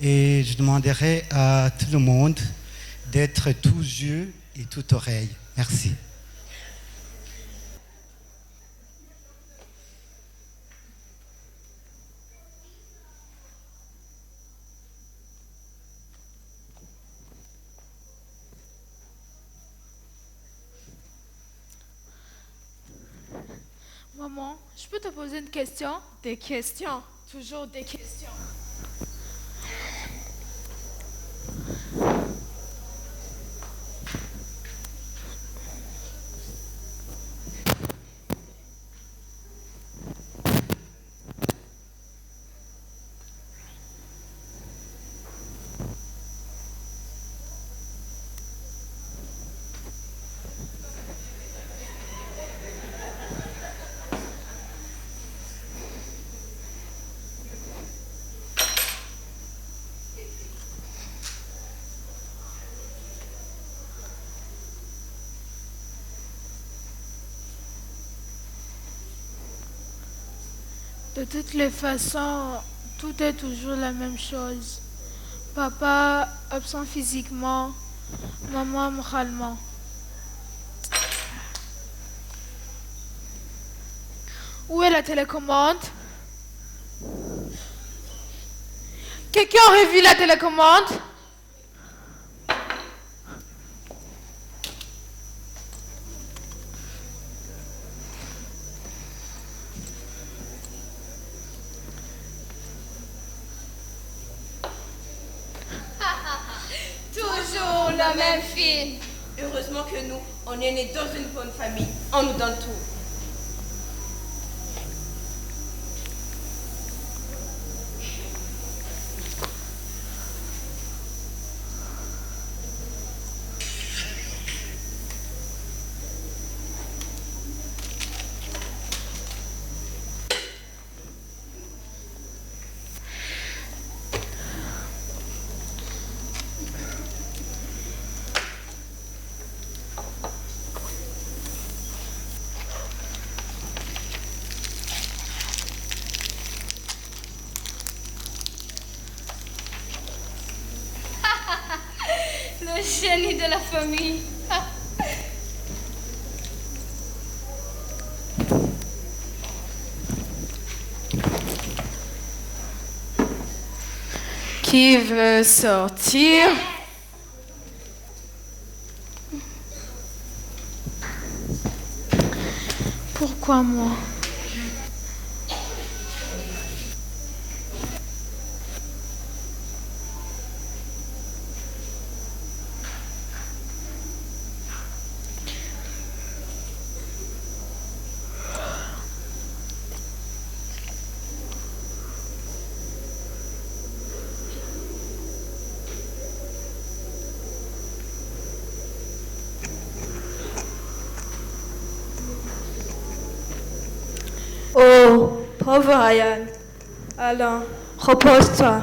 Et je demanderai à tout le monde d'être tous yeux et toutes oreilles. Merci. Maman, je peux te poser une question? Des questions, toujours des questions. De toutes les façons, tout est toujours la même chose. Papa absent physiquement, maman moralement. Où est la télécommande? Quelqu'un aurait vu la télécommande? Toujours la même fille. Heureusement que nous, on est nés dans une bonne famille. On nous donne tout. Le génie de la famille. Qui veut sortir? Pourquoi moi? Oh, pauvre Ryan. Allons, repose-toi.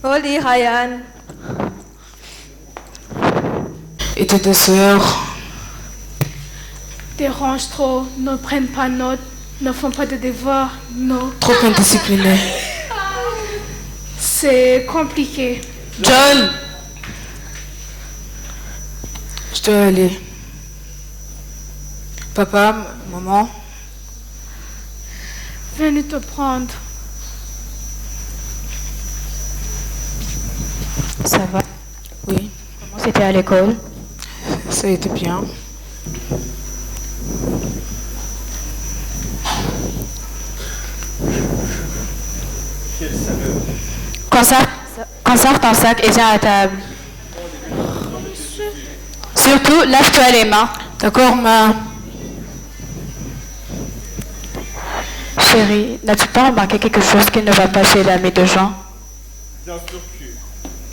Au lit, Ryan. Et tes deux sœurs? Dérange trop, ne prennent pas note, ne font pas de devoirs, non. Trop indisciplinés. C'est compliqué. John! Je dois aller. Papa, maman? Venez te prendre. Ça va? Oui, Comment c'était à l'école? ça a été bien. Conserve ton sac et viens à table. Surtout, lave-toi les mains. D'accord, ma... Chérie, n'as-tu pas remarqué quelque chose qui ne va pas chez l'ami de Jean? Bien sûr que,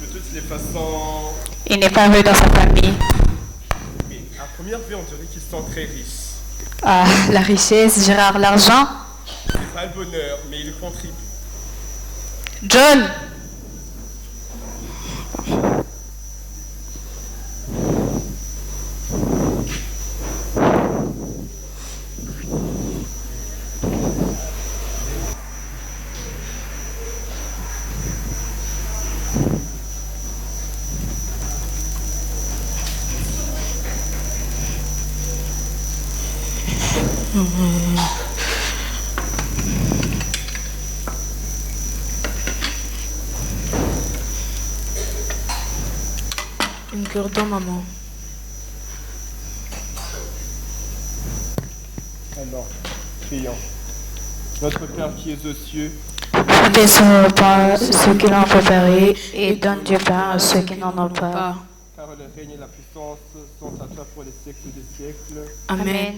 de toutes les façons... Il n'est pas heureux dans sa famille. Mais à première vue, on dirait qu'ils sont très riches. Ah, la richesse, Gérard, l'argent. C'est pas le bonheur, mais ils contribuent. John! Une cure-dent, maman. Alors, prions. Notre Père qui es aux cieux, Fais son repas ceux qui l'ont préparé et donne du pain à ceux qui n'en ont pas. car le règne et la puissance sont à toi pour les siècles des siècles. Amen.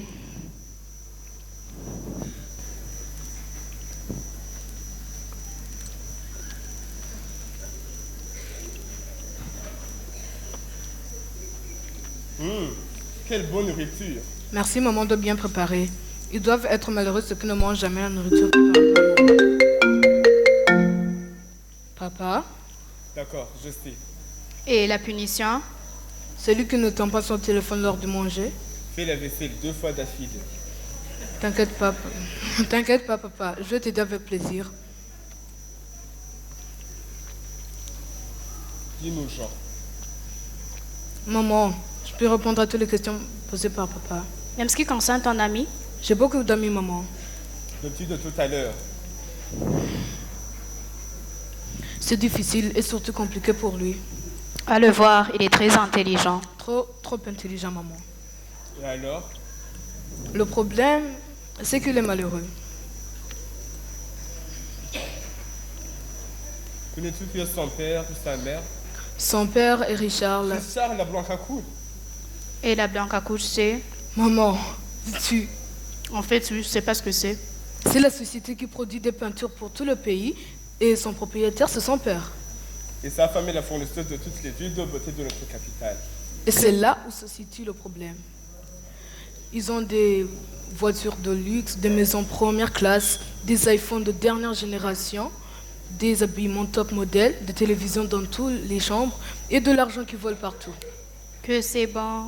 Quelle bonne nourriture. Merci, maman, de bien préparer. Ils doivent être malheureux ceux qui ne mangent jamais la nourriture préparée par maman. Papa, D'accord, je sais. Et la punition? celui qui ne tend pas son téléphone lors de manger. Fais la vaisselle 2 fois d'affilée. T'inquiète pas, t'inquiète pas, papa. Je vais t'aider avec plaisir. Dis-nous, Jean. Maman, je peux répondre à toutes les questions posées par papa. Même ce qui concerne ton ami? J'ai beaucoup d'amis, maman. Le petit de tout à l'heure. C'est difficile et surtout compliqué pour lui. À le voir, il est très intelligent. Trop intelligent, maman. Et alors? Le problème, c'est qu'il est malheureux. Connais-tu que son père ou sa mère? Son père est Richard. Richard la Blanca Cool. Et la Blanca Couche, c'est? Maman, dis-tu, En fait, je sais pas ce que c'est. c'est la société qui produit des peintures pour tout le pays et son propriétaire, c'est son père. Et sa femme est la fournisseuse de toutes les huiles de beauté de notre capitale. Et c'est là où se situe le problème. Ils ont des voitures de luxe, des maisons première classe, des iPhones de dernière génération, des habillements top modèle, des télévisions dans toutes les chambres et de l'argent qui vole partout. Que c'est bon.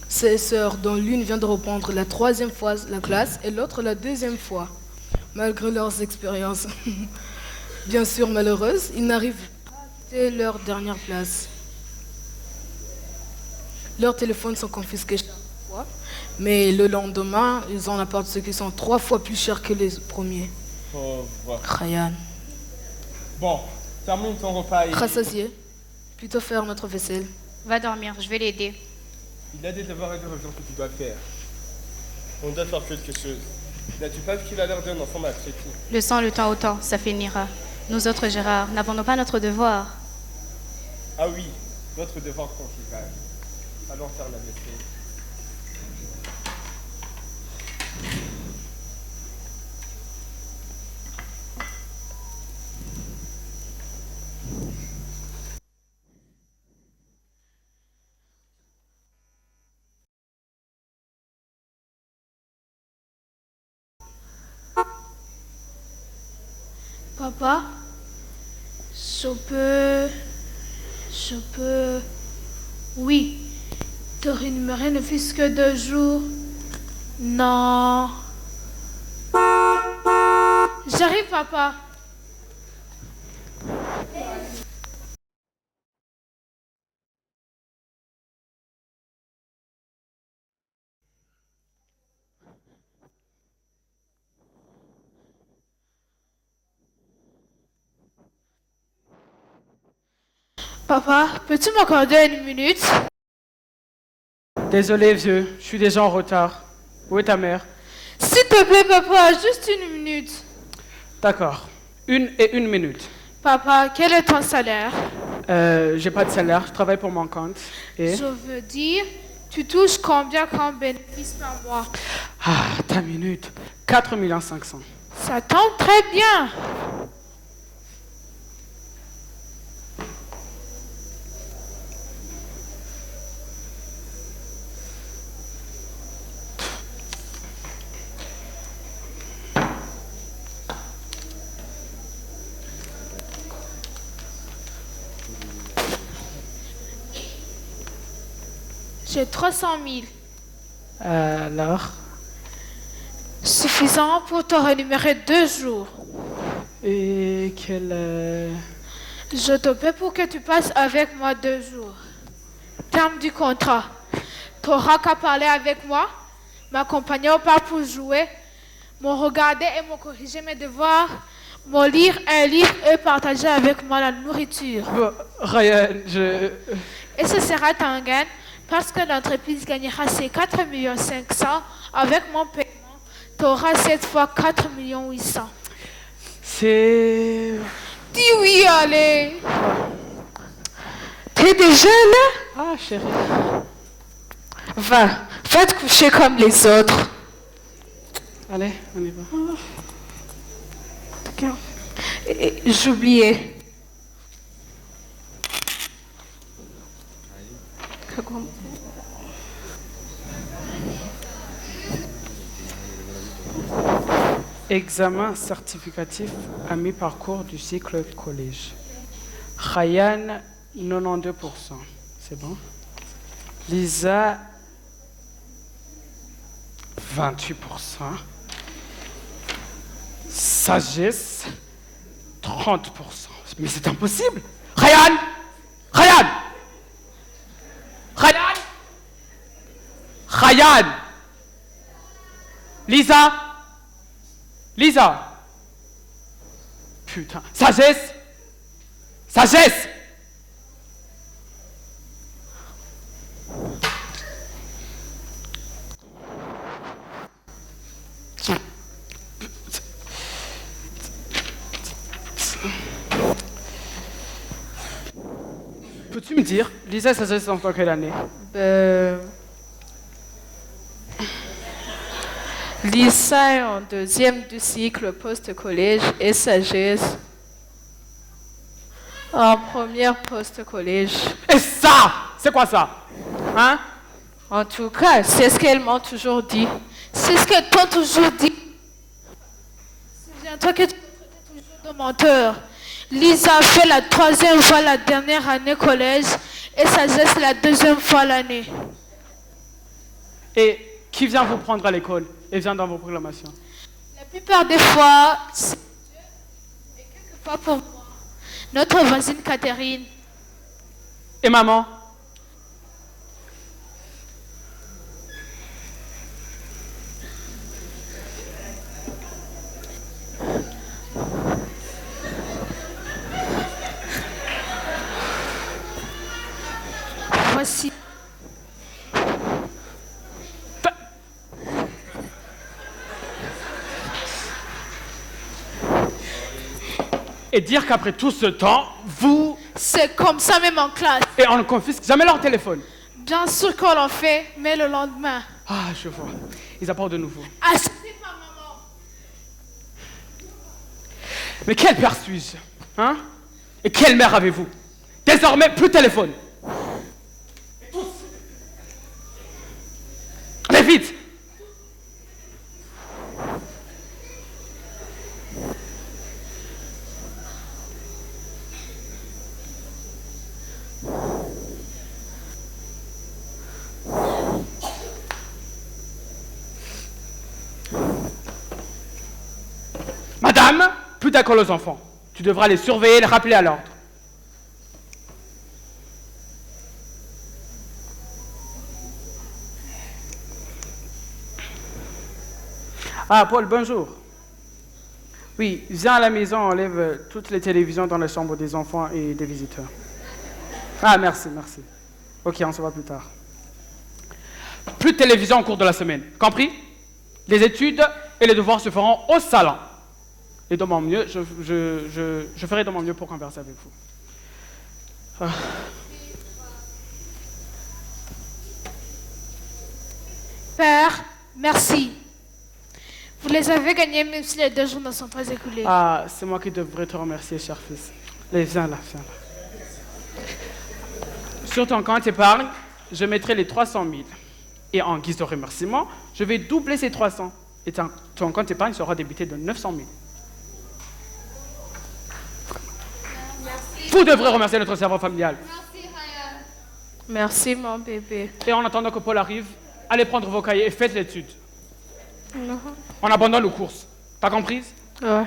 Ses sœurs, dont l'une vient de reprendre la 3e fois la classe et l'autre la 2e fois. Malgré leurs expériences, bien sûr malheureuses, ils n'arrivent pas à quitter leur dernière place. Leurs téléphones sont confisqués chaque fois, mais le lendemain, ils en apportent ceux qui sont 3 fois plus chers que les premiers. Pauvre. Ryan, Bon, termine ton repas et... rassasié, plutôt faire notre vaisselle. Va dormir, je vais l'aider. Il a des devoirs et des revisions que tu dois faire. On doit faire quelque chose. N'as-tu pas vu qu'il a l'air d'un enfant maltraité? Laissons le temps au temps, ça finira. Nous autres, Gérard, n'avons-nous pas notre devoir? Ah oui, notre devoir conjugal. Allons faire la vaisselle. Papa, je peux, oui, te rémunérer ne fût-ce que 2 jours. Non. J'arrive, papa. Papa, peux-tu m'accorder 1 minute? Désolé, vieux, je suis déjà en retard. Où est ta mère? S'il te plaît, papa, juste 1 minute. D'accord. 1 minute. Papa, quel est ton salaire? J'ai pas de salaire, je travaille pour mon compte. Et? Je veux dire, tu touches combien comme bénéfice par mois? Ah, ta minute. 4 500. Ça tombe très bien. J'ai 300 000. Alors? Suffisant pour te rémunérer 2 jours. Et Je te paie pour que tu passes avec moi 2 jours. Terme du contrat. Tu n'auras qu'à parler avec moi m'accompagner au parc pour jouer, me regarder et me corriger mes devoirs, me lire un livre et partager avec moi la nourriture. Ryan, Et ce sera Tangan parce que l'entreprise gagnera ses 4,5 millions avec mon paiement. Tu auras cette fois 4,8 millions. C'est... Dis oui, allez. T'es déjà là? Ah, chérie. Va te coucher comme les autres. Allez, on y va. J'oubliais. Examen certificatif à mi-parcours du cycle collège. Ryan, 92%. C'est bon. Lisa, 28%. Sagesse, 30%. Mais c'est impossible. Ryan! Ryan! Ryan! Ryan! Lisa! Lisa! Putain. Sagesse! Sagesse! Peux-tu me dire, Lisa et Sagesse sont en quelle année? Lisa est en deuxième du cycle post-collège et Sagesse en première post-collège. Et ça, c'est quoi ça? Hein? En tout cas, c'est ce qu'elles m'ont toujours dit. C'est ce qu'elles t'ont toujours dit. Souviens-toi que tu es toujours de menteur. Lisa fait la 3e fois la dernière année collège et Sagesse la 2e fois l'année. Et qui vient vous prendre à l'école et vient dans vos proclamations? La plupart des fois, c'est Dieu et quelquefois pour moi. Notre voisine Catherine. Et maman? Voici. Et dire qu'après tout ce temps, vous... C'est comme ça même en classe. Et on ne confisque jamais leur téléphone. Bien sûr qu'on l'en fait, mais le lendemain. Ah, je vois. Ils apportent de nouveau. Assisté par maman. Mais quel père suis-je? Hein? Et quelle mère avez-vous? Désormais, plus de téléphone. Et tous. Allez vite! Madame, plus d'école aux enfants. Tu devras les surveiller et les rappeler à l'ordre. Ah, Paul, bonjour. Oui, viens à la maison, enlève toutes les télévisions dans la chambre des enfants et des visiteurs. Ah, merci, merci. Ok, on se voit plus tard. Plus de télévision au cours de la semaine, compris? Les études et les devoirs se feront au salon. Et de mon mieux, je ferai de mon mieux pour converser avec vous. Ah. Père, merci. Vous les avez gagnés même si les 2 jours ne sont pas écoulés. Ah, c'est moi qui devrais te remercier, cher fils. Allez, viens là, viens là. Sur ton compte épargne, je mettrai les 300 000. Et en guise de remerciement, je vais doubler ces 300. Et ton compte épargne sera débité de 900 000. Merci. Vous devrez remercier notre serveur familial. Merci, Ryan. Merci, mon bébé. Et en attendant que Paul arrive, allez prendre vos cahiers et faites l'étude. Non. On abandonne nos courses. T'as compris? Ouais.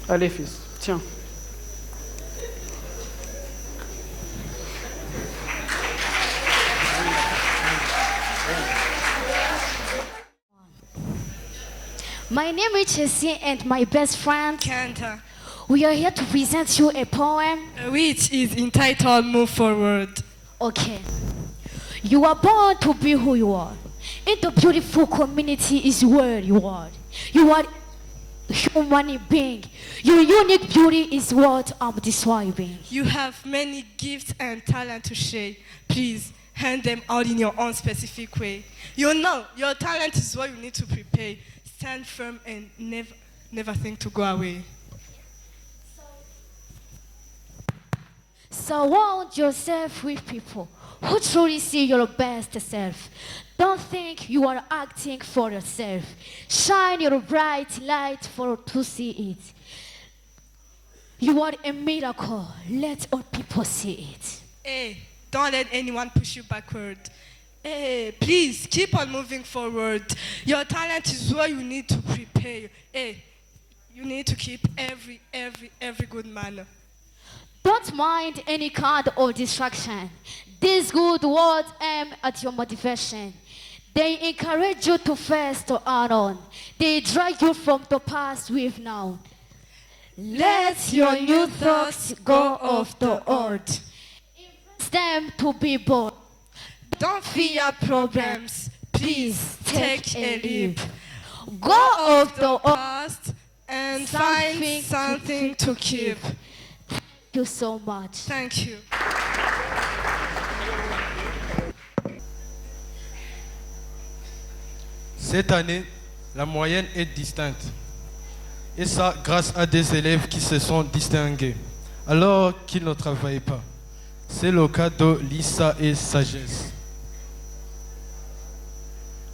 Allez, fils, tiens. My name is Jessie and my best friend Kanta, we are here to present you a poem. which is entitled Move Forward. Okay. You are born to be who you are. In the beautiful community is where you are. You are a human being. Your unique beauty is what I'm describing. You have many gifts and talent to share. Please hand them out in your own specific way. You know, your talent is what you need to prepare. Stand firm and never think to go away. Surround yourself with people who truly see your best self. Don't think you are acting for yourself. Shine your bright light for to see it. You are a miracle. Let all people see it. Hey, don't let anyone push you backward. Hey, please keep on moving forward. Your talent is what you need to prepare. Hey, you need to keep every good manner. Don't mind any kind of distraction. These good words aim at your motivation. They encourage you to face to on. They drag you from the past with now. Let your new thoughts go off the old. Influence them to be bold. Don't fear problems. Please take a leap. Go off the old. Past and find something to keep. Thank you so much. Thank you. Cette année, la moyenne est distincte. Et ça, grâce à des élèves qui se sont distingués, alors qu'ils ne travaillaient pas. C'est le cas de Lisa et Sagesse.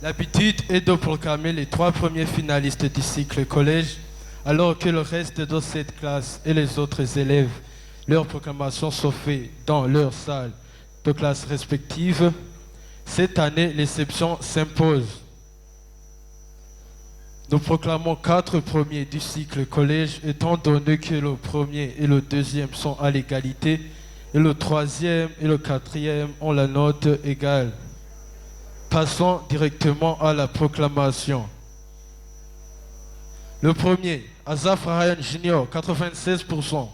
L'habitude est de proclamer les 3 premiers finalistes du cycle collège, alors que le reste de cette classe et les autres élèves, leur proclamation sont faites dans leur salle de classe respective. Cette année, l'exception s'impose. Nous proclamons 4 premiers du cycle collège, étant donné que le premier et le deuxième sont à l'égalité, et le troisième et le quatrième ont la note égale. Passons directement à la proclamation. Le premier, Azaf Ryan Jr., 96%.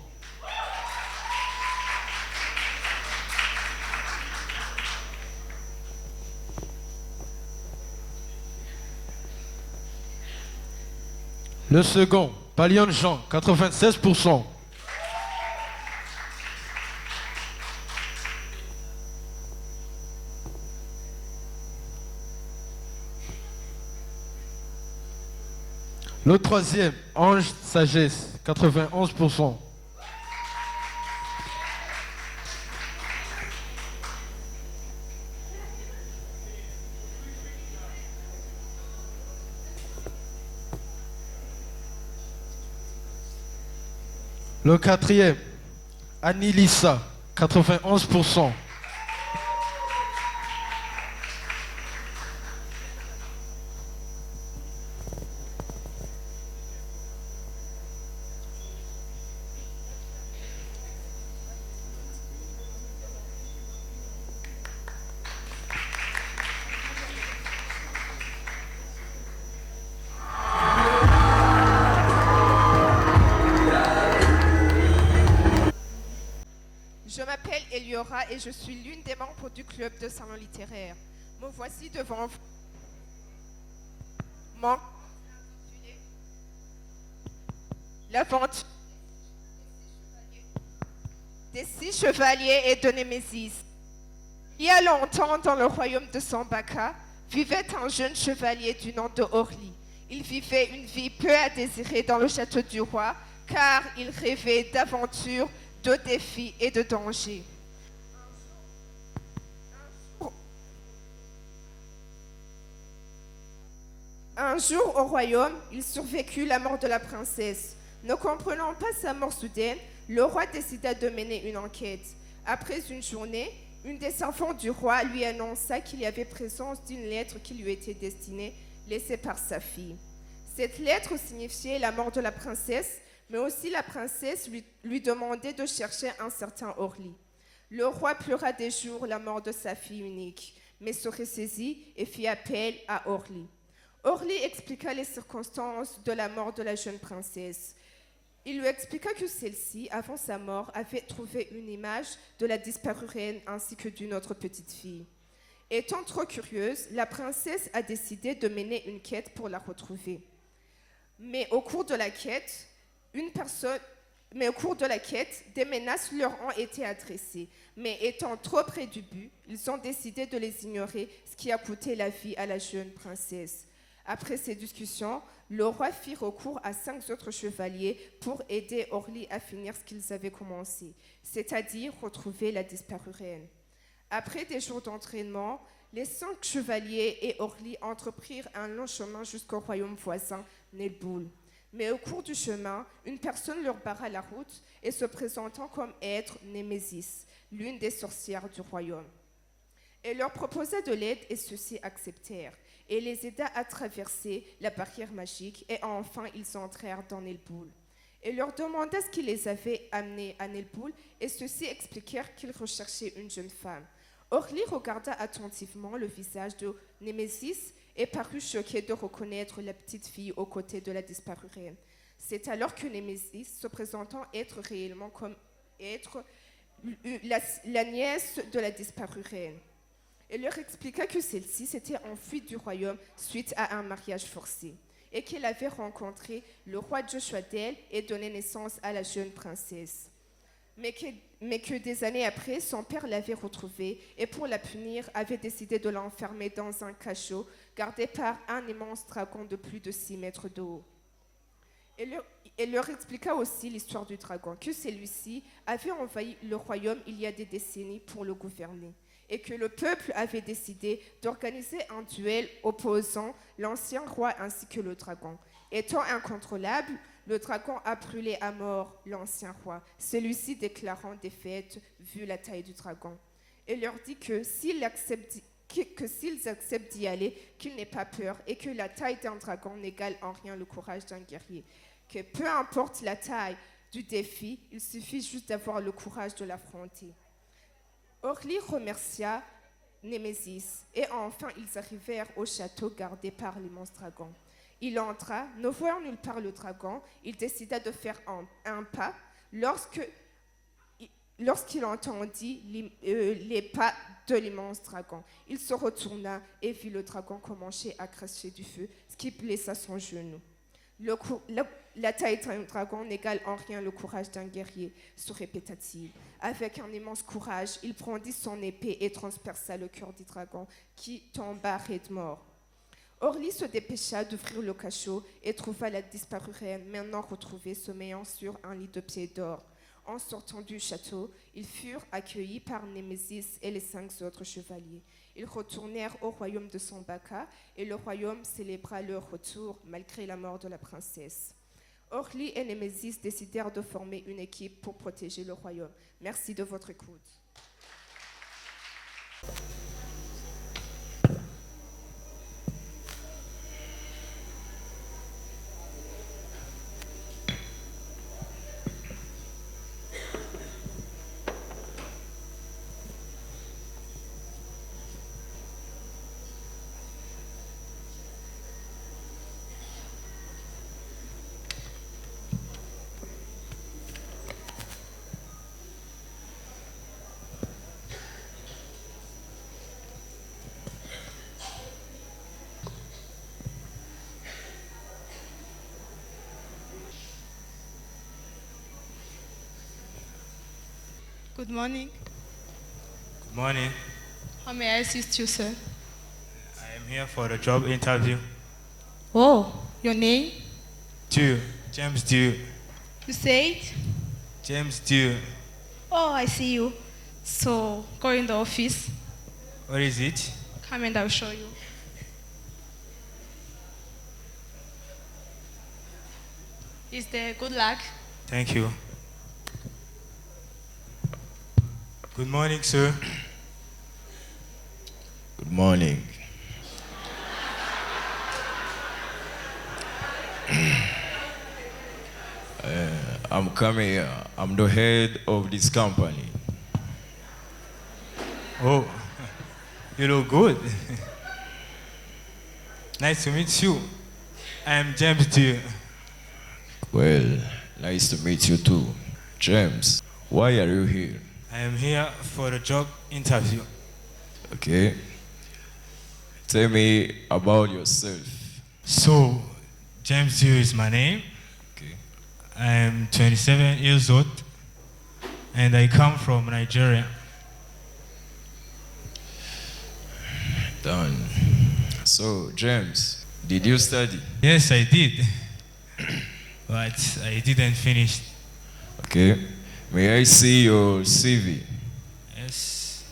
Le second, Palion Jean, 96%. Le troisième, Ange Sagesse, 91%. Le quatrième, Anilissa, 91%. Je m'appelle Eliora et je suis l'une des membres du club de salon littéraire. Me voici devant vous. L'aventure des 6 chevaliers et de Némésis. Il y a longtemps, dans le royaume de Sambaka, vivait un jeune chevalier du nom de Orly. Il vivait une vie peu à désirer dans le château du roi, car il rêvait d'aventures, de défis et de dangers. Un jour, au royaume, il survécut la mort de la princesse. Ne comprenant pas sa mort soudaine, le roi décida de mener une enquête. Après une journée, une des enfants du roi lui annonça qu'il y avait présence d'une lettre qui lui était destinée, laissée par sa fille. Cette lettre signifiait la mort de la princesse, mais aussi la princesse lui demandait de chercher un certain Orly. Le roi pleura des jours la mort de sa fille unique, mais se ressaisit et fit appel à Orly. Orly expliqua les circonstances de la mort de la jeune princesse. Il lui expliqua que celle-ci, avant sa mort, avait trouvé une image de la disparue reine ainsi que d'une autre petite fille. Étant trop curieuse, la princesse a décidé de mener une quête pour la retrouver. Mais au cours de la quête, des menaces leur ont été adressées. Mais étant trop près du but, ils ont décidé de les ignorer, ce qui a coûté la vie à la jeune princesse. Après ces discussions, le roi fit recours à 5 autres chevaliers pour aider Orly à finir ce qu'ils avaient commencé, c'est-à-dire retrouver la disparue reine. Après des jours d'entraînement, les 5 chevaliers et Orly entreprirent un long chemin jusqu'au royaume voisin, Nelboul. Mais au cours du chemin, une personne leur barra la route et se présentant comme être Némésis, l'une des sorcières du royaume. Elle leur proposa de l'aide et ceux-ci acceptèrent, et les aida à traverser la barrière magique, et enfin ils entrèrent dans Nelboul. Elle leur demanda ce qui les avait amenés à Nelboul, et ceux-ci expliquèrent qu'ils recherchaient une jeune femme. Orly regarda attentivement le visage de Némésis et parut choqué de reconnaître la petite fille aux côtés de la disparue reine. C'est alors que Némésis, se présentant être réellement comme être la nièce de la disparue reine, elle leur expliqua que celle-ci s'était enfuie du royaume suite à un mariage forcé et qu'elle avait rencontré le roi Joshua d'El et donné naissance à la jeune princesse. Mais que des années après, son père l'avait retrouvée et pour la punir, avait décidé de l'enfermer dans un cachot gardé par un immense dragon de plus de 6 mètres de haut. Elle leur expliqua aussi l'histoire du dragon, que celui-ci avait envahi le royaume il y a des décennies pour le gouverner, et que le peuple avait décidé d'organiser un duel opposant l'ancien roi ainsi que le dragon. Étant incontrôlable, le dragon a brûlé à mort l'ancien roi, celui-ci déclarant défaite vu la taille du dragon. Elle leur dit que s'ils acceptent d'y aller, qu'ils n'aient pas peur et que la taille d'un dragon n'égale en rien le courage d'un guerrier. Que peu importe la taille du défi, il suffit juste d'avoir le courage de l'affronter. Orly remercia Némésis et enfin ils arrivèrent au château gardé par l'immense dragon. Il entra, ne voyant nulle part le dragon, il décida de faire un pas lorsqu'il entendit les pas de l'immense dragon. Il se retourna et vit le dragon commencer à cracher du feu, ce qui blessa son genou. La taille d'un dragon n'égale en rien le courage d'un guerrier, se répéta-t-il. Avec un immense courage, il prendit son épée et transperça le cœur du dragon, qui tomba raide mort. Orly se dépêcha d'ouvrir le cachot et trouva la disparue reine, maintenant retrouvée, sommeillant sur un lit de pied d'or. En sortant du château, ils furent accueillis par Némésis et les 5 autres chevaliers. Ils retournèrent au royaume de Sambaka et le royaume célébra leur retour malgré la mort de la princesse. Orly et Némésis décidèrent de former une équipe pour protéger le royaume. Merci de votre écoute. Good morning. Good morning. How may I assist you, sir? I am here for a job interview. Oh, your name? Dew. James Dew. You said? James Dew. Oh, I see you. So, go in the office. What is it? Come and I'll show you. Is there? Good luck. Thank you. Good morning, sir. Good morning. I'm coming here. I'm the head of this company. Oh, you look good. Nice to meet you. I'm James Dew. Well, nice to meet you too. James, why are you here? I am here for a job interview. Okay. Tell me about yourself. So, James Dew is my name. Okay. I am 27 years old and I come from Nigeria. Done. So, James, did you study? Yes, I did. But I didn't finish. Okay. May I see your CV? Yes.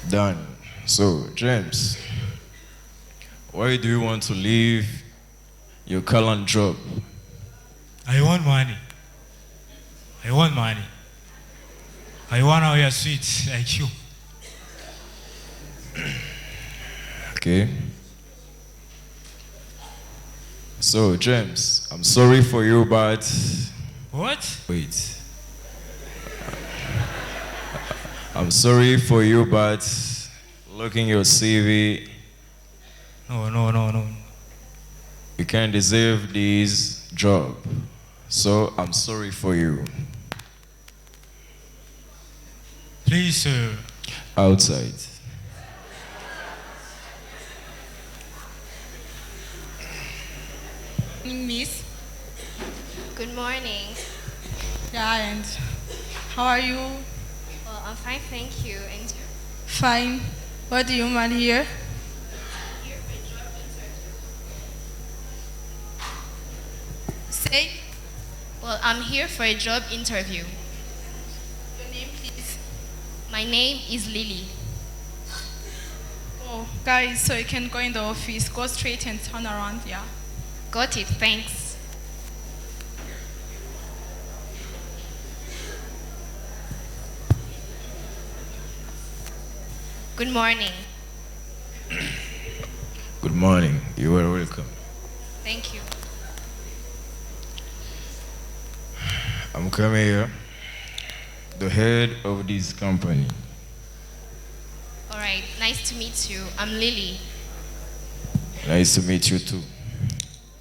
Done. So, James, why do you want to leave your current job? I want money. I want money. I want to wear sweets like you. Okay. So, James, I'm sorry for you, but... What? Wait. I'm sorry for you, but looking your CV... No. You can't deserve this job. So, I'm sorry for you. Please, sir. Outside. Miss. Good morning. Yeah, and how are you? Well, I'm fine, thank you. And you? Fine. What do you want here? Say. Well, I'm here for a job interview. Your name, please. My name is Lily. Oh, guys, so you can go in the office, go straight and turn around, yeah. Got it, thanks. Good morning. Good morning. You are welcome. Thank you. I'm coming here, the head of this company. All right, nice to meet you. I'm Lily. Nice to meet you too.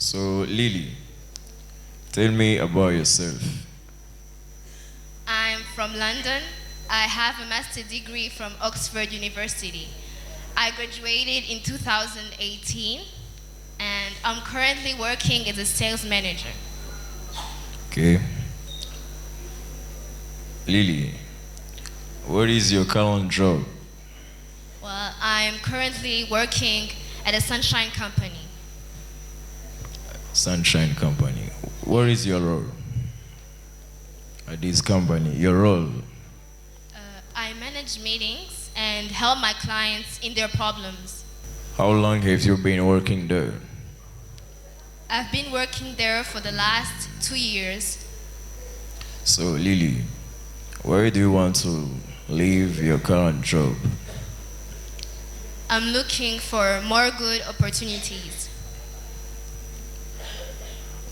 So, Lily, tell me about yourself. I'm from London. I have a master's degree from Oxford University. I graduated in 2018, and I'm currently working as a sales manager. Okay. Lily, what is your current job? Well, I'm currently working at a sunshine company. Sunshine Company. What is your role at this company? Your role? I manage meetings and help my clients in their problems. How long have you been working there? I've been working there for the last 2 years. So, Lily, where do you want to leave your current job? I'm looking for more good opportunities.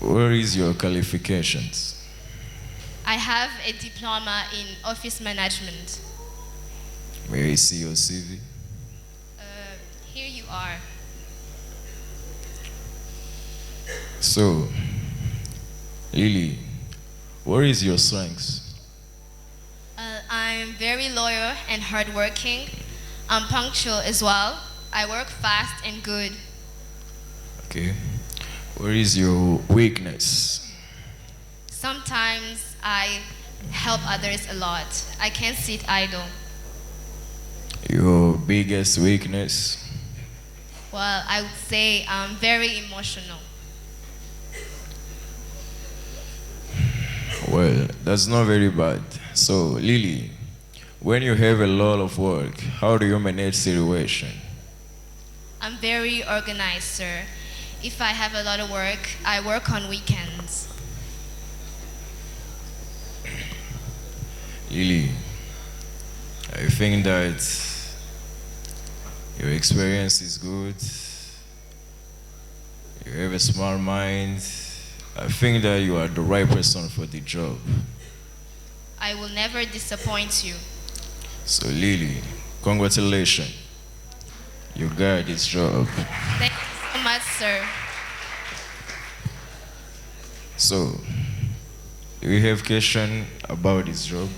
Where is your qualifications? I have a diploma in office management. May I see your CV? Here you are. So, Lily, where is your strengths? I'm very loyal and hardworking. I'm punctual as well. I work fast and good. Okay. Where is your weakness? Sometimes I help others a lot. I can't sit idle. Your biggest weakness? Well, I would say I'm very emotional. Well, that's not very bad. So, Lily, when you have a lot of work, how do you manage situation? I'm very organized, sir. If I have a lot of work, I work on weekends. Lily, I think that your experience is good. You have a smart mind. I think that you are the right person for the job. I will never disappoint you. So, Lily, Congratulations. You got this job. Thank you so much, sir. So, do you have question about this job?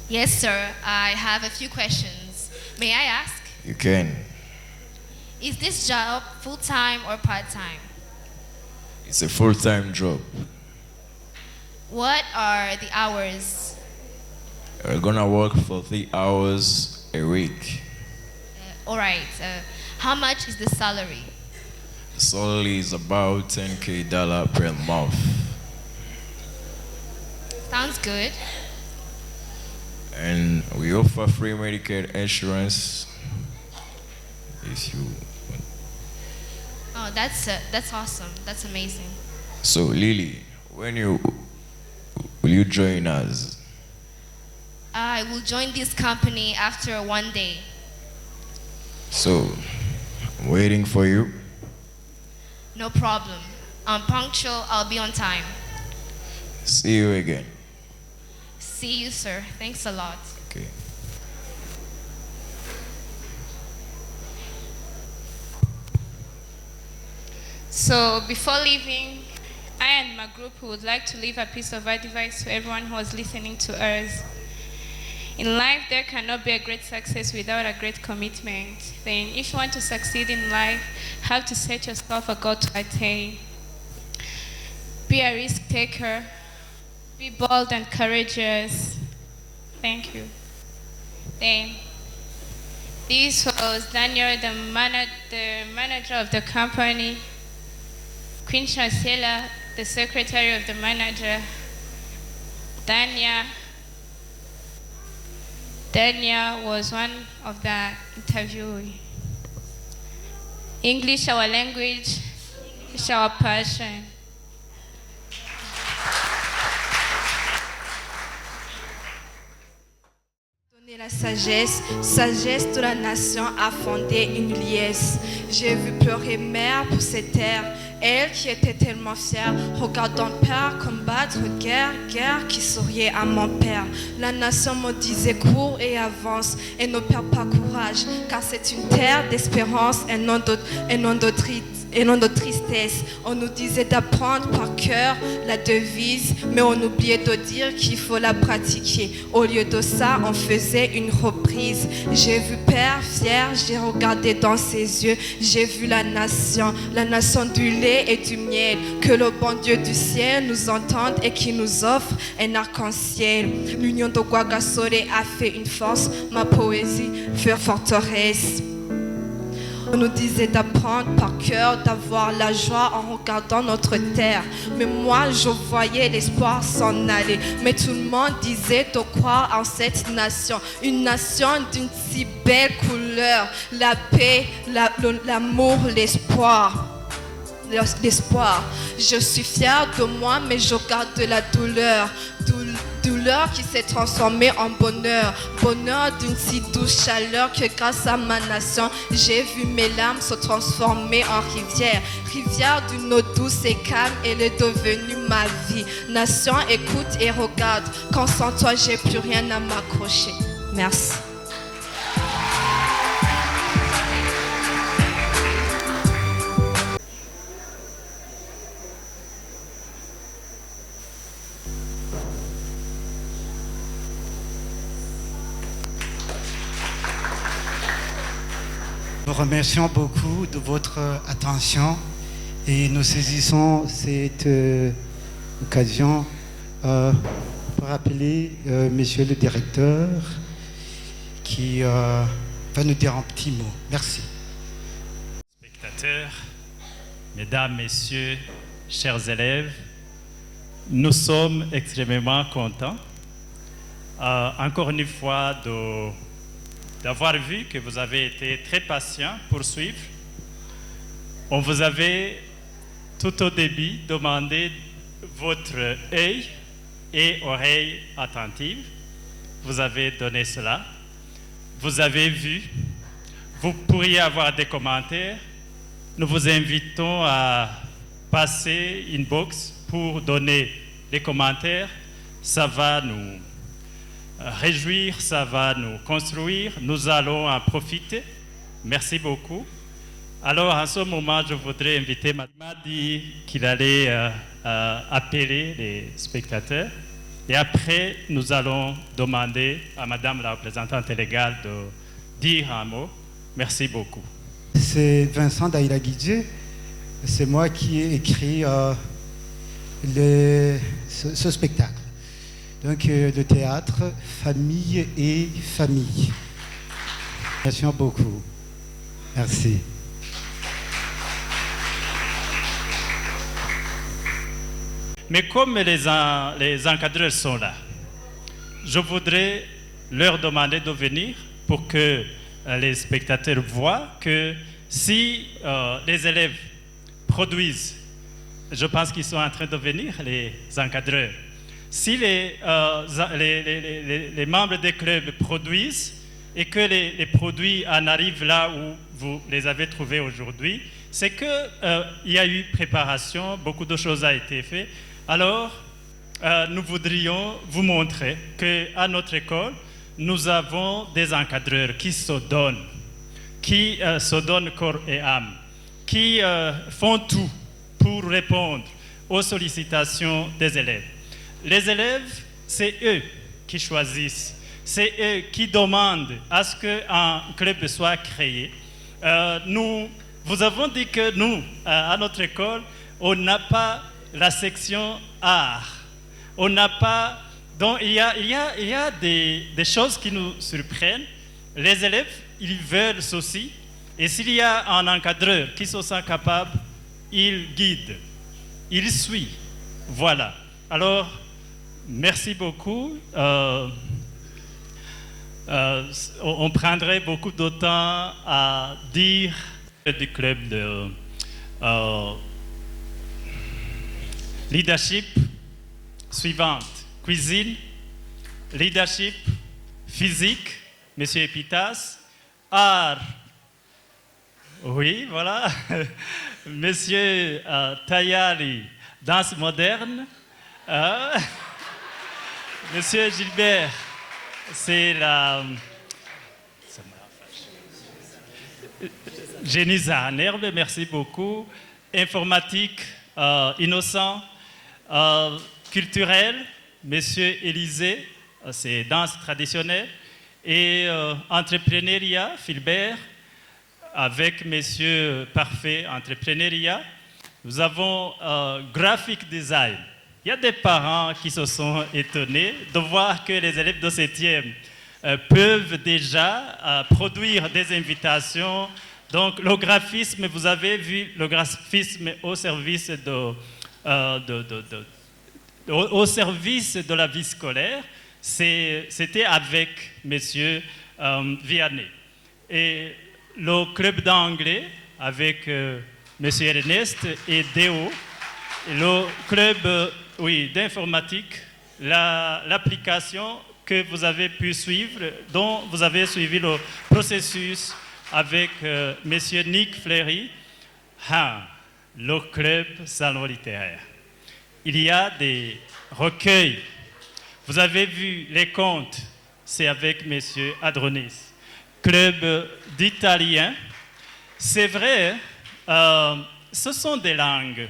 Yes, sir. I have a few questions. May I ask? You can. Is this job full-time or part-time? It's a full-time job. What are the hours? You're gonna work for 3 hours a week. All right. How much is the salary? The salary is about $10,000 per month. Sounds good. And we offer free medical insurance if you want. Oh, that's awesome. That's amazing. So Lily, when will you join us? I will join this company after 1 day. So, I'm waiting for you. No problem. I'm punctual. I'll be on time. See you again. See you, sir. Thanks a lot. Okay. So before leaving, I and my group would like to leave a piece of advice to everyone who was listening to us. In life, there cannot be a great success without a great commitment. Then, if you want to succeed in life, you have to set yourself a goal to attain. Be a risk taker. Be bold and courageous. Thank you. Then, this was Daniel, the manager of the company. Queen Chancellor, the secretary of the manager. Dania was one of the interviewees. English, our language, English, our passion. Donner la sagesse de la nation a fondé une liesse. J'ai vu pleurer mère pour cette terre, elle qui était tellement fière, regardant père combattre guerre qui souriait à mon père. La nation me disait cours et avance et ne perds pas courage, car c'est une terre d'espérance et non de tristesse. On nous disait d'apprendre par cœur la devise, mais on oubliait de dire qu'il faut la pratiquer. Au lieu de ça, on faisait une reprise. J'ai vu père fier, j'ai regardé dans ses yeux, j'ai vu la nation du lait et du miel. Que le bon Dieu du ciel nous entende et qui nous offre un arc-en-ciel. L'union de Guagasore a fait une force, ma poésie fut forteresse. On nous disait d'apprendre par cœur, d'avoir la joie en regardant notre terre. Mais moi, je voyais l'espoir s'en aller. Mais tout le monde disait de croire en cette nation. Une nation d'une si belle couleur. La paix, l'amour, l'espoir. Je suis fière de moi, mais je garde de la douleur. Douleur qui s'est transformée en bonheur. Bonheur d'une si douce chaleur que grâce à ma nation, j'ai vu mes larmes se transformer en rivière. Rivière d'une eau douce et calme, elle est devenue ma vie. Nation, écoute et regarde, quand sans toi, j'ai plus rien à m'accrocher. Merci. Nous remercions beaucoup de votre attention et nous saisissons cette occasion pour rappeler Monsieur le directeur qui va nous dire un petit mot. Merci. Spectateurs, mesdames, messieurs, chers élèves, nous sommes extrêmement contents encore une fois d'avoir vu que vous avez été très patient pour suivre. On vous avait tout au début demandé votre œil et oreille attentive. Vous avez donné cela. Vous avez vu. Vous pourriez avoir des commentaires. Nous vous invitons à passer inbox pour donner des commentaires. Ça va nous réjouir, ça va nous construire. Nous allons en profiter. Merci beaucoup. Alors, en ce moment, je voudrais inviter m'a dit qu'il allait appeler les spectateurs. Et après, nous allons demander à Madame la représentante légale de dire un mot. Merci beaucoup. C'est Vincent Daïla Guidje. C'est moi qui ai écrit ce spectacle. Donc, le théâtre, famille et famille. Merci beaucoup. Merci. Mais comme les encadreurs sont là, je voudrais leur demander de venir pour que les spectateurs voient que si les élèves produisent, je pense qu'ils sont en train de venir, les encadreurs, si les membres des clubs produisent et que les produits en arrivent là où vous les avez trouvés aujourd'hui, c'est qu'il y a eu préparation, beaucoup de choses ont été faites. Alors, nous voudrions vous montrer qu'à notre école, nous avons des encadreurs qui se donnent corps et âme, qui font tout pour répondre aux sollicitations des élèves. Les élèves, c'est eux qui choisissent, c'est eux qui demandent à ce qu'un club soit créé. Vous avons dit que nous, à notre école, on n'a pas la section art. On n'a pas... Donc, il y a des choses qui nous surprennent. Les élèves, ils veulent ceci. Et s'il y a un encadreur qui se sent capable, il guide, il suit. Voilà. Alors, merci beaucoup. On prendrait beaucoup de temps à dire du club de leadership suivante. Cuisine, leadership, physique, Monsieur Epitas, art, oui, voilà, Monsieur Tayari, danse moderne, Monsieur Gilbert, c'est la... Génisa Nerve, merci beaucoup, informatique, innocent, culturel, Monsieur Élysée, c'est danse traditionnelle, et entrepreneuriat, Philbert, avec Monsieur Parfait, entrepreneuriat. Nous avons graphic design. Il y a des parents qui se sont étonnés de voir que les élèves de 7e peuvent déjà produire des invitations. Donc le graphisme, vous avez vu le graphisme au service au service de la vie scolaire, c'était avec Monsieur Vianney. Et le club d'anglais avec Monsieur Ernest et Déo. Et le club d'informatique, l'application que vous avez pu suivre, dont vous avez suivi le processus avec Monsieur Nick Fleury, le club salon littéraire. Il y a des recueils. Vous avez vu les contes, c'est avec M. Adronis. Club d'italien. C'est vrai, ce sont des langues.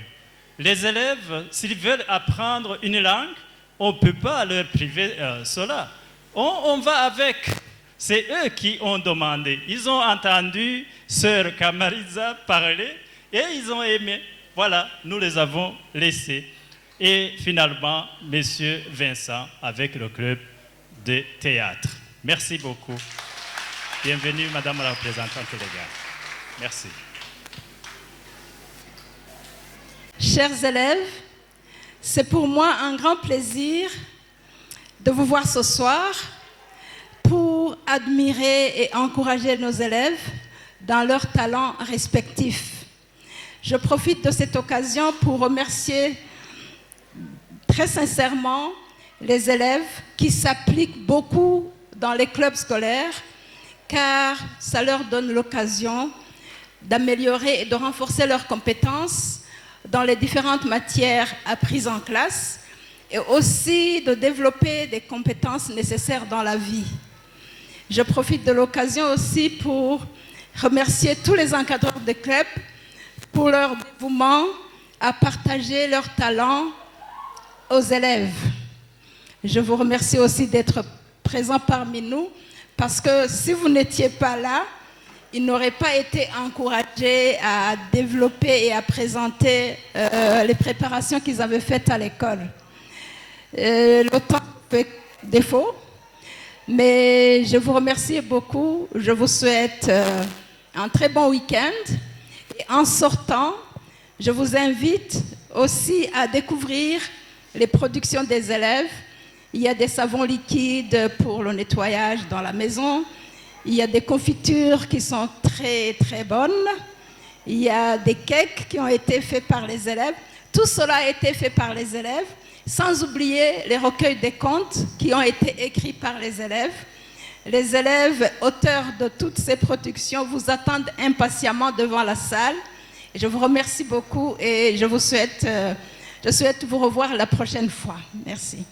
Les élèves, s'ils veulent apprendre une langue, on ne peut pas leur priver cela. On va avec. C'est eux qui ont demandé. Ils ont entendu Sœur Kamariza parler et ils ont aimé. Voilà, nous les avons laissés. Et finalement, M. Vincent avec le club de théâtre. Merci beaucoup. Bienvenue, Madame la représentante légale. Merci. Chers élèves, c'est pour moi un grand plaisir de vous voir ce soir pour admirer et encourager nos élèves dans leurs talents respectifs. Je profite de cette occasion pour remercier très sincèrement les élèves qui s'appliquent beaucoup dans les clubs scolaires car ça leur donne l'occasion d'améliorer et de renforcer leurs compétences dans les différentes matières apprises en classe et aussi de développer des compétences nécessaires dans la vie. Je profite de l'occasion aussi pour remercier tous les encadreurs de club pour leur dévouement à partager leurs talents aux élèves. Je vous remercie aussi d'être présents parmi nous parce que si vous n'étiez pas là, ils n'auraient pas été encouragés à développer et à présenter les préparations qu'ils avaient faites à l'école. Le temps fait défaut, mais je vous remercie beaucoup. Je vous souhaite un très bon week-end. Et en sortant, je vous invite aussi à découvrir les productions des élèves. Il y a des savons liquides pour le nettoyage dans la maison. Il y a des confitures qui sont très très bonnes. Il y a des cakes qui ont été faits par les élèves. Tout cela a été fait par les élèves, sans oublier les recueils des contes qui ont été écrits par les élèves. Les élèves, auteurs de toutes ces productions, vous attendent impatiemment devant la salle. Je vous remercie beaucoup et je souhaite vous revoir la prochaine fois. Merci.